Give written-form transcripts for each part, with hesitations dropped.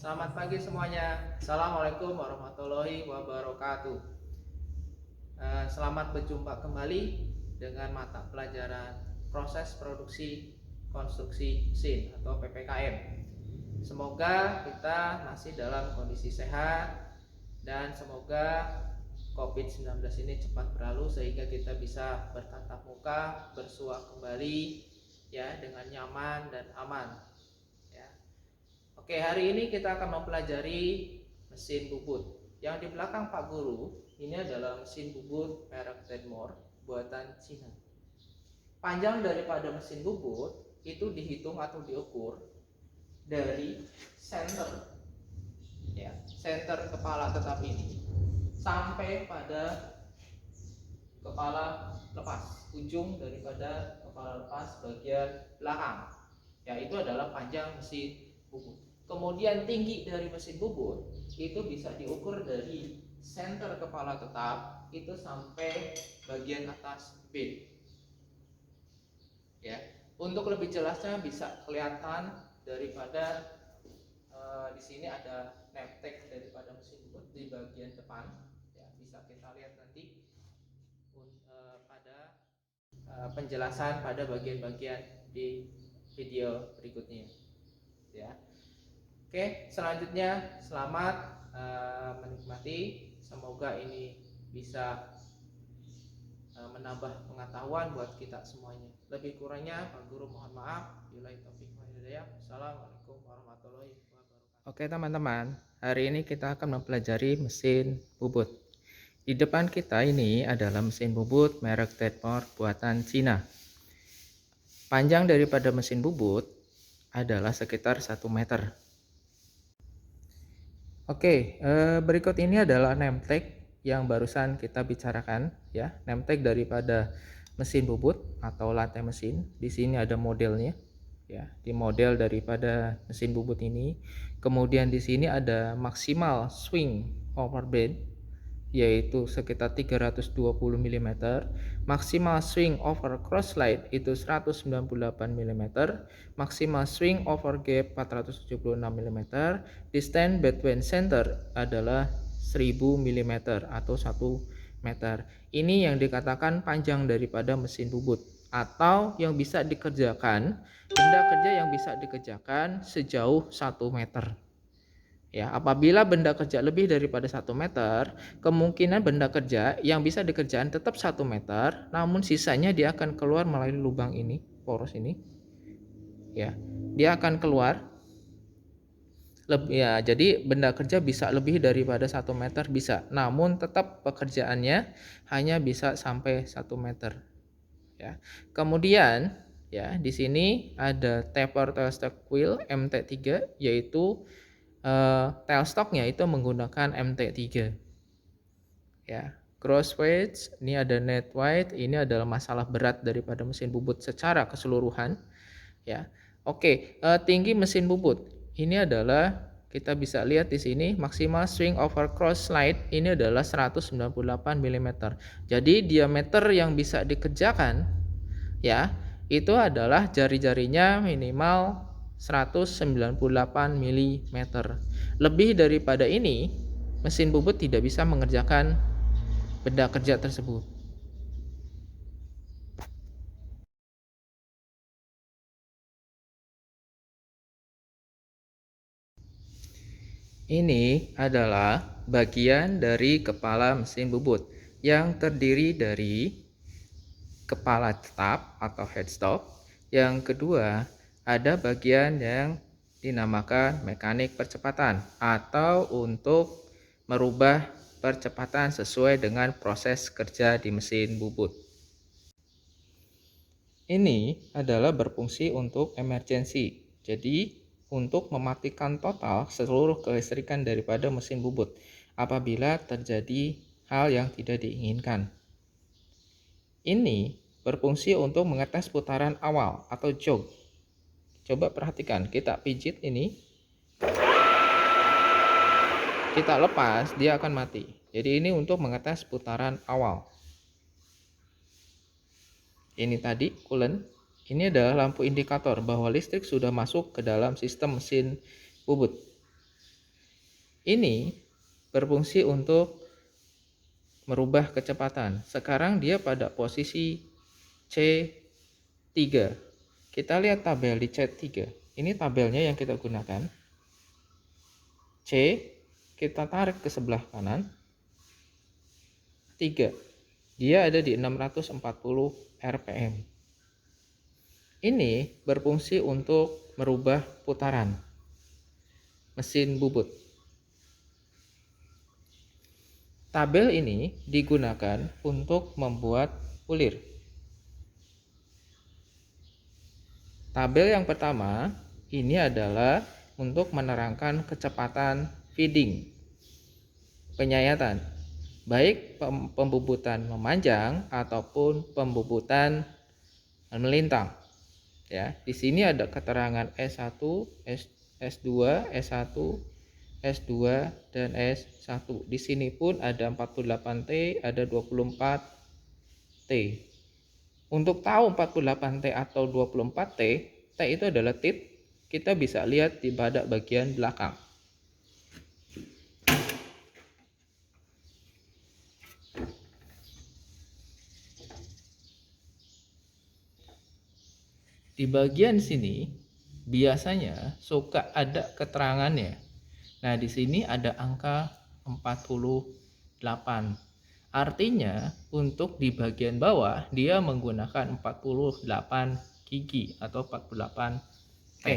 Selamat pagi semuanya. Assalamualaikum warahmatullahi wabarakatuh. Selamat berjumpa kembali dengan mata pelajaran proses produksi konstruksi mesin atau PPKM. Semoga kita masih dalam kondisi sehat dan semoga COVID-19 ini cepat berlalu sehingga kita bisa bertatap muka, bersua kembali ya dengan nyaman dan aman. Oke, hari ini kita akan mempelajari mesin bubut. Yang di belakang Pak Guru, ini adalah mesin bubut merek Tedmore buatan Cina. Panjang daripada mesin bubut itu dihitung atau diukur dari center kepala tetap ini sampai pada kepala lepas, ujung daripada kepala lepas bagian belakang. Itu adalah panjang mesin bubut. Kemudian tinggi dari mesin bubut itu bisa diukur dari center kepala tetap itu sampai bagian atas bin. Untuk lebih jelasnya bisa kelihatan daripada di sini ada name tag daripada mesin bubut di bagian depan. Bisa kita lihat nanti pada penjelasan pada bagian-bagian di video berikutnya. Oke, selanjutnya selamat menikmati. Semoga ini bisa menambah pengetahuan buat kita semuanya. Lebih kurangnya Pak Guru mohon maaf. Billahi taufiq wal hidayah. Assalamualaikum warahmatullahi wabarakatuh. Oke teman-teman, hari ini kita akan mempelajari mesin bubut. Di depan kita ini adalah mesin bubut merek Tedmore buatan Cina. Panjang daripada mesin bubut adalah sekitar 1 meter. Oke, berikut ini adalah name tag yang barusan kita bicarakan ya. Name tag daripada mesin bubut atau lantai mesin. Di sini ada modelnya ya, di model daripada mesin bubut ini. Kemudian di sini ada maksimal swing overbend yaitu sekitar 320 mm, maksimal swing over cross slide itu 198 mm, maksimal swing over gap 476 mm, distance between center adalah 1000 mm atau 1 meter. Ini yang dikatakan panjang daripada mesin bubut atau yang bisa dikerjakan, benda kerja yang bisa dikerjakan sejauh 1 meter. Apabila benda kerja lebih daripada 1 meter, kemungkinan benda kerja yang bisa dikerjakan tetap 1 meter, namun sisanya dia akan keluar melalui lubang ini, poros ini. Dia akan keluar. Jadi benda kerja bisa lebih daripada 1 meter bisa, namun tetap pekerjaannya hanya bisa sampai 1 meter. Kemudian di sini ada taper tailstock wheel MT3 yaitu tailstocknya itu menggunakan MT3 gross weight, ini ada net weight, ini adalah masalah berat daripada mesin bubut secara keseluruhan Oke, tinggi mesin bubut ini adalah kita bisa lihat di sini maksimal swing over cross slide ini adalah 198 mm. Jadi diameter yang bisa dikerjakan itu adalah jari-jarinya minimal 198 mm. Lebih daripada ini, mesin bubut tidak bisa mengerjakan benda kerja tersebut. Ini adalah bagian dari kepala mesin bubut yang terdiri dari kepala tetap atau headstock. Yang kedua, ada bagian yang dinamakan mekanik percepatan atau untuk merubah percepatan sesuai dengan proses kerja di mesin bubut. Ini adalah berfungsi untuk emergency. Jadi, untuk mematikan total seluruh kelistrikan daripada mesin bubut apabila terjadi hal yang tidak diinginkan. Ini berfungsi untuk mengetes putaran awal atau jog. Coba perhatikan, kita pijit ini, kita lepas, dia akan mati. Jadi ini untuk mengetes putaran awal. Ini tadi coolant, ini adalah lampu indikator bahwa listrik sudah masuk ke dalam sistem mesin bubut. Ini berfungsi untuk merubah kecepatan. Sekarang dia pada posisi C3. Kita lihat tabel di C3. Ini tabelnya yang kita gunakan. C, kita tarik ke sebelah kanan. 3. Dia ada di 640 rpm. Ini berfungsi untuk merubah putaran mesin bubut. Tabel ini digunakan untuk membuat ulir. Tabel yang pertama ini adalah untuk menerangkan kecepatan feeding, penyayatan, baik pembubutan memanjang ataupun pembubutan melintang. Ya, di sini ada keterangan S1, S2, S1, S2 dan S1. Di sini pun ada 48T, ada 24T. Untuk tahu 48T atau 24T, T itu adalah tit. Kita bisa lihat di pada bagian belakang. Di bagian sini biasanya suka ada keterangannya. Nah, di sini ada angka 48. Artinya untuk di bagian bawah dia menggunakan 48 gigi atau 48 T.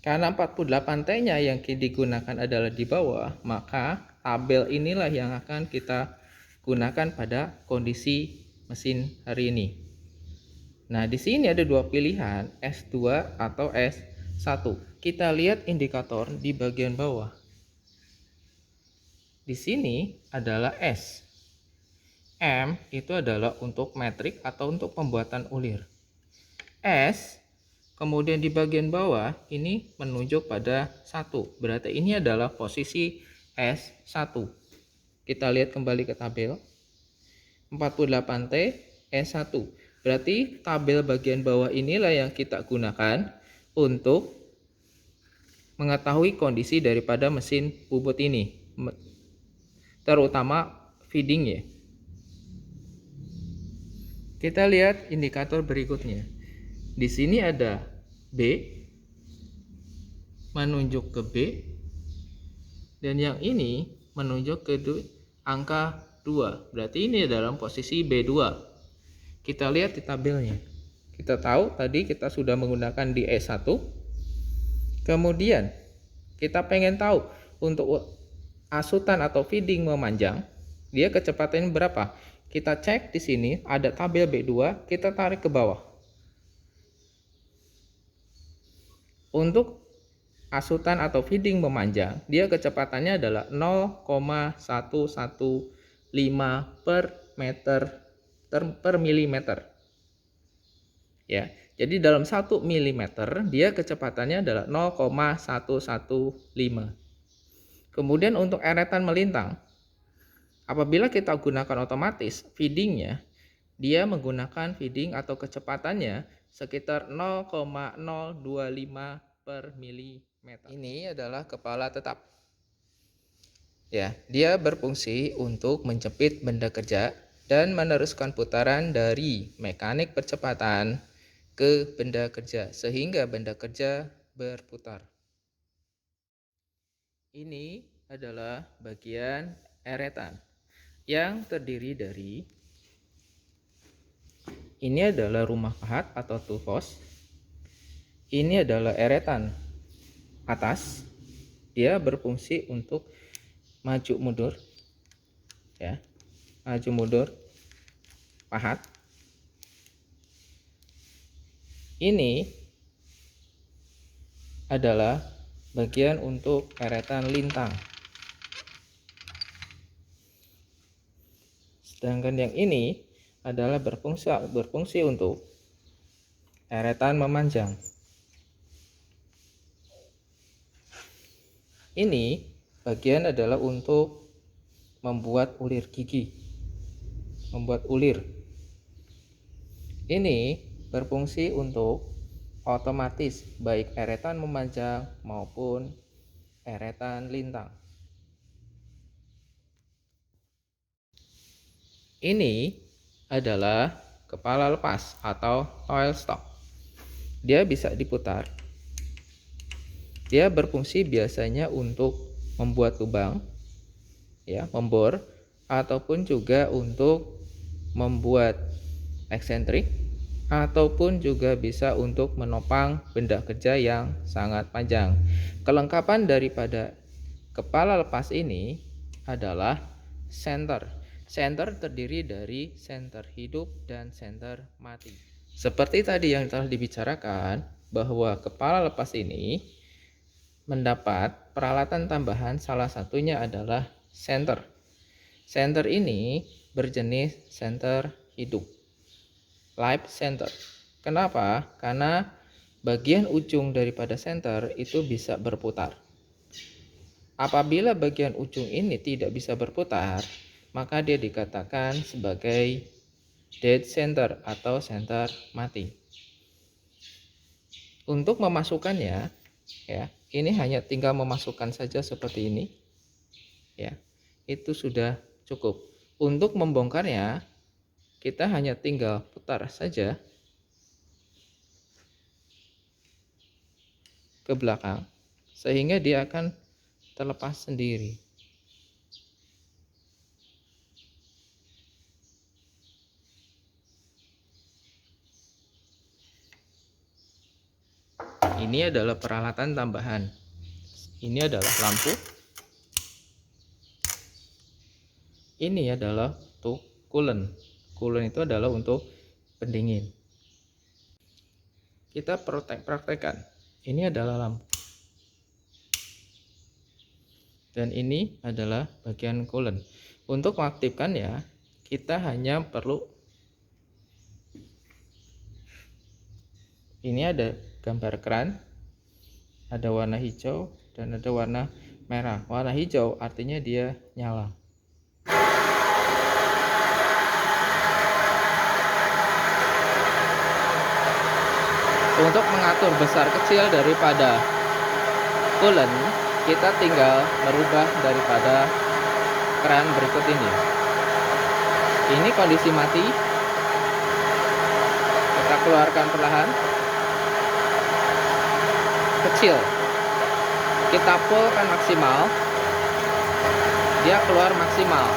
Karena 48 T-nya yang digunakan adalah di bawah, maka tabel inilah yang akan kita gunakan pada kondisi mesin hari ini. Nah, di sini ada dua pilihan, S2 atau S1. Kita lihat indikator di bagian bawah. Di sini adalah S. M itu adalah untuk metrik atau untuk pembuatan ulir. S, kemudian di bagian bawah ini menunjuk pada 1. Berarti ini adalah posisi S1. Kita lihat kembali ke tabel. 48T S1. Berarti tabel bagian bawah inilah yang kita gunakan untuk mengetahui kondisi daripada mesin bubut ini, terutama feedingnya. Kita lihat indikator berikutnya. Di sini ada B menunjuk ke B, dan yang ini menunjuk ke angka 2. Berarti ini dalam posisi B2. Kita lihat di tabelnya. Kita tahu tadi kita sudah menggunakan di S1. Kemudian kita pengen tahu untuk asutan atau feeding memanjang, dia kecepatannya berapa? Kita cek di sini ada tabel B2, kita tarik ke bawah. Untuk asutan atau feeding memanjang, dia kecepatannya adalah 0,115 per milimeter. Ya, jadi dalam 1 mm dia kecepatannya adalah 0,115. Kemudian untuk eretan melintang, apabila kita gunakan otomatis feedingnya, dia menggunakan feeding atau kecepatannya sekitar 0,025 per milimeter. Ini adalah kepala tetap. Ya, dia berfungsi untuk menjepit benda kerja dan meneruskan putaran dari mekanik percepatan ke benda kerja sehingga benda kerja berputar. Ini adalah bagian eretan yang terdiri dari, ini adalah rumah pahat atau tool post. Ini adalah eretan atas. Dia berfungsi untuk maju mundur, ya, maju mundur pahat. Ini adalah bagian untuk eretan lintang. Sedangkan yang ini adalah berfungsi untuk eretan memanjang. Ini bagian adalah untuk membuat ulir gigi, membuat ulir. Ini berfungsi untuk otomatis baik eretan memanjang maupun eretan lintang. Ini adalah kepala lepas atau oil stock. Dia bisa diputar. Dia berfungsi biasanya untuk membuat lubang, ya, membor, ataupun juga untuk membuat eksentrik, ataupun juga bisa untuk menopang benda kerja yang sangat panjang. Kelengkapan daripada kepala lepas ini adalah senter. Senter terdiri dari senter hidup dan senter mati. Seperti tadi yang telah dibicarakan, bahwa kepala lepas ini mendapat peralatan tambahan, salah satunya adalah senter. Senter ini berjenis senter hidup, life center. Kenapa? Karena bagian ujung daripada senter itu bisa berputar. Apabila bagian ujung ini tidak bisa berputar, maka dia dikatakan sebagai dead center atau center mati. Untuk memasukkannya, ya, ini hanya tinggal memasukkan saja seperti ini, ya, itu sudah cukup. Untuk membongkarnya, kita hanya tinggal putar saja ke belakang sehingga dia akan terlepas sendiri. Ini adalah peralatan tambahan. Ini adalah lampu. Ini adalah untuk coolant. Coolant itu adalah untuk pendingin. Kita praktekkan. Ini adalah lampu. Dan ini adalah bagian coolant. Untuk mengaktifkannya, kita hanya perlu, ini ada gambar keran, ada warna hijau dan ada warna merah. Warna hijau artinya dia nyala. Untuk mengatur besar kecil daripada coolant, kita tinggal merubah daripada keran berikut ini. Ini kondisi mati. Kita keluarkan perlahan. Kecil. Kita fullkan maksimal. Dia keluar maksimal.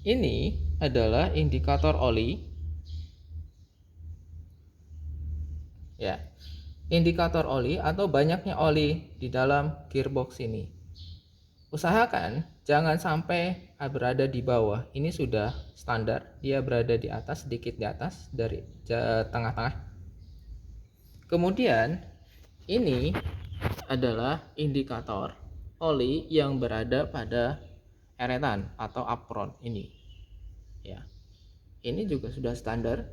Ini adalah indikator oli, ya, indikator oli atau banyaknya oli di dalam gearbox ini. Usahakan jangan sampai berada di bawah. Ini sudah standar, dia berada di atas, sedikit di atas dari tengah-tengah. Kemudian ini adalah indikator oli yang berada pada eretan atau apron ini, ya. Ini juga sudah standar.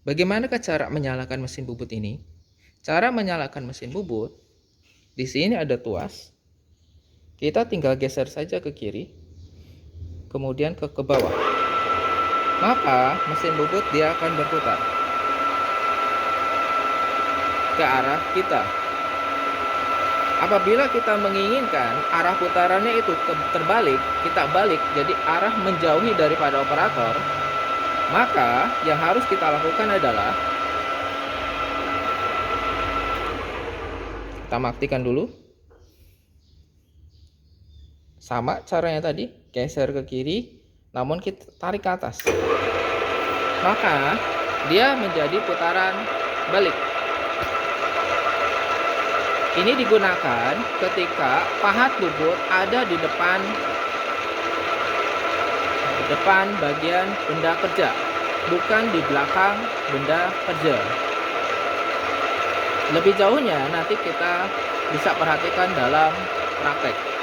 Bagaimana cara menyalakan mesin bubut ini? Cara menyalakan mesin bubut, di sini ada tuas. Kita tinggal geser saja ke kiri, kemudian ke bawah. Maka mesin bubut dia akan berputar ke arah kita. Apabila kita menginginkan arah putarannya itu terbalik, kita balik jadi arah menjauhi daripada operator, maka yang harus kita lakukan adalah kita matikan dulu. Sama caranya tadi, geser ke kiri, namun kita tarik ke atas. Maka dia menjadi putaran balik. Ini digunakan ketika pahat bubut ada di depan bagian benda kerja, bukan di belakang benda kerja. Lebih jauhnya nanti kita bisa perhatikan dalam praktek.